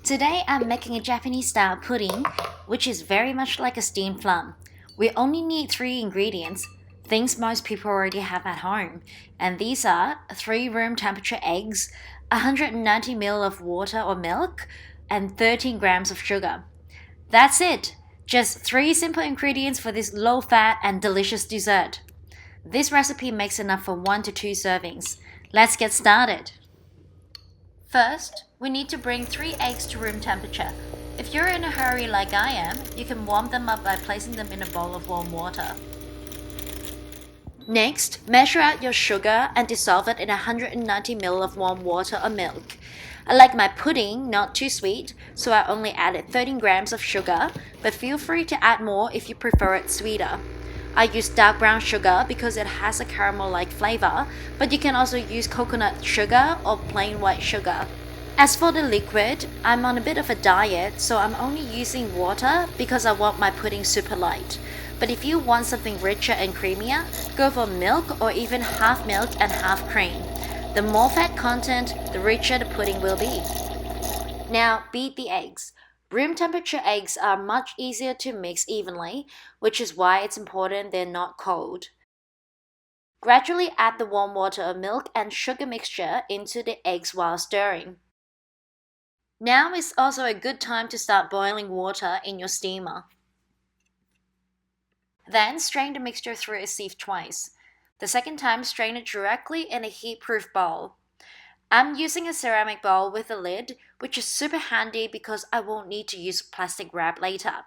Today I'm making a Japanese style pudding, which is very much like a steamed flan. We only need 3 ingredients, things most people already have at home, and these are 3 room temperature eggs, 190 ml of water or milk, and 13 grams of sugar. That's it! Just 3 simple ingredients for this low-fat and delicious dessert. This recipe makes enough for 1 to 2 servings. Let's get started! First, we need to bring 3 eggs to room temperature. If you're in a hurry like I am, you can warm them up by placing them in a bowl of warm water. Next, measure out your sugar and dissolve it in 190 ml of warm water or milk. I like my pudding not too sweet, so I only added 13 grams of sugar, but feel free to add more if you prefer it sweeter. I use dark brown sugar because it has a caramel-like flavor, but you can also use coconut sugar or plain white sugar. As for the liquid, I'm on a bit of a diet, so I'm only using water because I want my pudding super light. But if you want something richer and creamier, go for milk or even half milk and half cream. The more fat content, the richer the pudding will be. Now beat the eggs. Room temperature eggs are much easier to mix evenly, which is why it's important they're not cold. Gradually add the warm water or milk and sugar mixture into the eggs while stirring. Now is also a good time to start boiling water in your steamer. Then strain the mixture through a sieve twice. The second time, strain it directly in a heat-proof bowl. I'm using a ceramic bowl with a lid, which is super handy because I won't need to use plastic wrap later.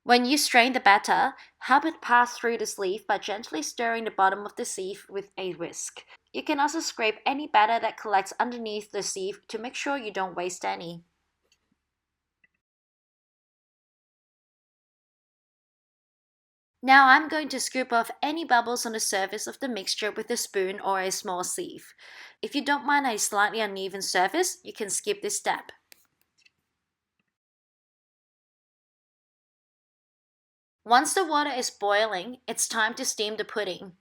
When you strain the batter, help it pass through the sleeve by gently stirring the bottom of the sieve with a whisk. You can also scrape any batter that collects underneath the sieve to make sure you don't waste any. Now I'm going to scoop off any bubbles on the surface of the mixture with a spoon or a small sieve. If you don't mind a slightly uneven surface, you can skip this step. Once the water is boiling, it's time to steam the pudding.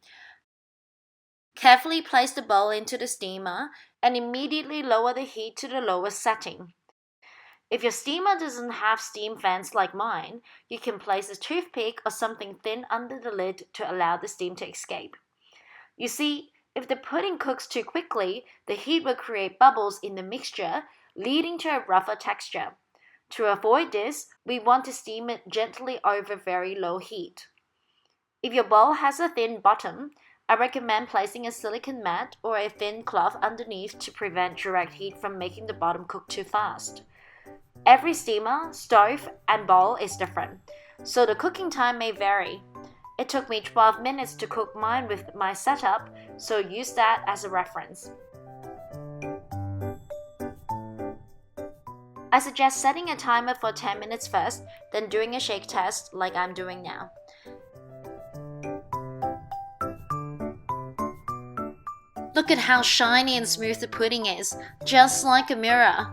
Carefully place the bowl into the steamer and immediately lower the heat to the lowest setting. If your steamer doesn't have steam fans like mine, you can place a toothpick or something thin under the lid to allow the steam to escape. You see, if the pudding cooks too quickly, the heat will create bubbles in the mixture, leading to a rougher texture. To avoid this, we want to steam it gently over very low heat. If your bowl has a thin bottom, I recommend placing a silicone mat or a thin cloth underneath to prevent direct heat from making the bottom cook too fast. Every steamer, stove, and bowl is different, so the cooking time may vary. It took me 12 minutes to cook mine with my setup, so use that as a reference. I suggest setting a timer for 10 minutes first, then doing a shake test like I'm doing now. Look at how shiny and smooth the pudding is, just like a mirror.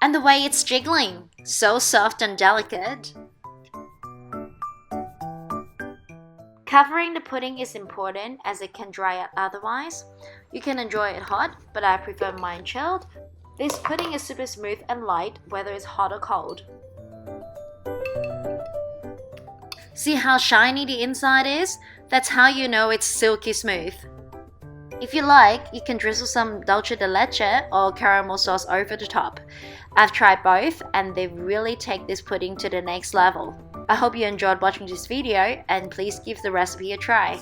And the way it's jiggling, so soft and delicate. Covering the pudding is important as it can dry out otherwise. You can enjoy it hot, but I prefer mine chilled. This pudding is super smooth and light, whether it's hot or cold. See how shiny the inside is? That's how you know it's silky smooth. If you like, you can drizzle some dulce de leche or caramel sauce over the top. I've tried both and they really take this pudding to the next level. I hope you enjoyed watching this video and please give the recipe a try.